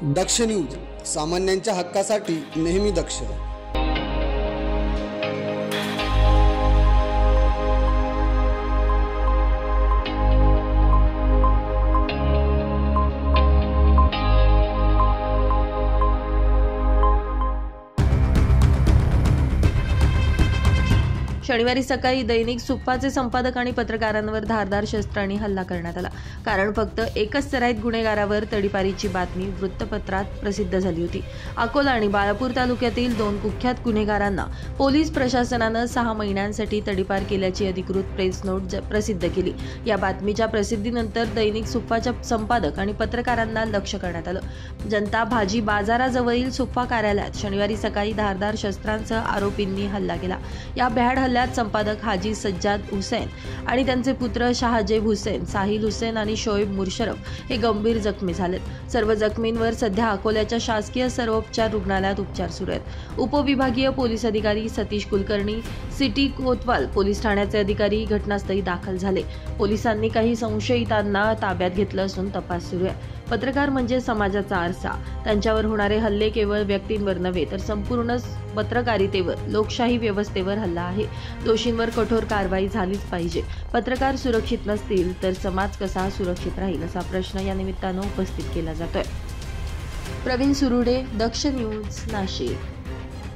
दक्ष news, सामान्यांच्या हक्कासाठी नेहमी दक्ष। शनिवारी सकाळी दैनिक सुप्पाचे संपादक आणि पत्रकारांवर धारदार शस्त्रांनी हल्ला करण्यात आला। कारण फक्त एकच सराईत गुन्हेगारावर तडीपारीची बातमी वृत्तपत्रात प्रसिद्ध झाली होती। अकोला आणि बाळापूर तालुक्यातील 2 कुख्यात गुन्हेगारांना पोलीस प्रशासनाने 6 महिन्यांसाठी तडीपार केल्याची अधिकृत प्रेस नोट प्रसिद्ध केली। या बातमीच्या प्रसिद्धीनंतर दैनिक सुप्पाच्या संपादक आणि पत्रकारांना लक्ष्य करण्यात आलं। जनता भाजी बाजाराजवळील सुप्पा कार्यालयात शनिवारी सकाळी धारदार शस्त्रांसह आरोपींनी हल्ला केला। या भ्याड हल्ल्यात संपादक हाजी सज्जाद हुसैन आणि त्यांचे पुत्र शाहजेब हुसैन, साहिल हुसैन आणि शोएब मुशर्रफ हे गंभीर जखमी झालेत। सर्व जखमींवर सध्या अकोल्याच्या शासकीय सर्वोपचार रुग्णालयात उपचार सुरू आहेत। उपविभागीय पोलीस अधिकारी सतीश कुलकर्णी, सिटी कोतवाल पोलीस ठाण्याचे अधिकारी घटनास्थळी दाखल झाले। पोलिसांनी काही संशयितांना ताब्यात घेतलं असून तपास सुरू आहे। पत्रकार म्हणजे समाजाचा आरसा। त्यांच्यावर होणारे हल्ले केवळ व्यक्तींवर नव्हे तर संपूर्ण पत्रकारितेवर, लोकशाही व्यवस्थेवर हल्ला आहे। दोषींवर कठोर कारवाई झालीच पाहिजे। पत्रकार सुरक्षित नसतील तर समाज कसा सुरक्षित राहील असा प्रश्न या निमित्तानं उपस्थित केला जातोय। प्रवीण सुरुडे, दक्ष न्यूज, नाशिक।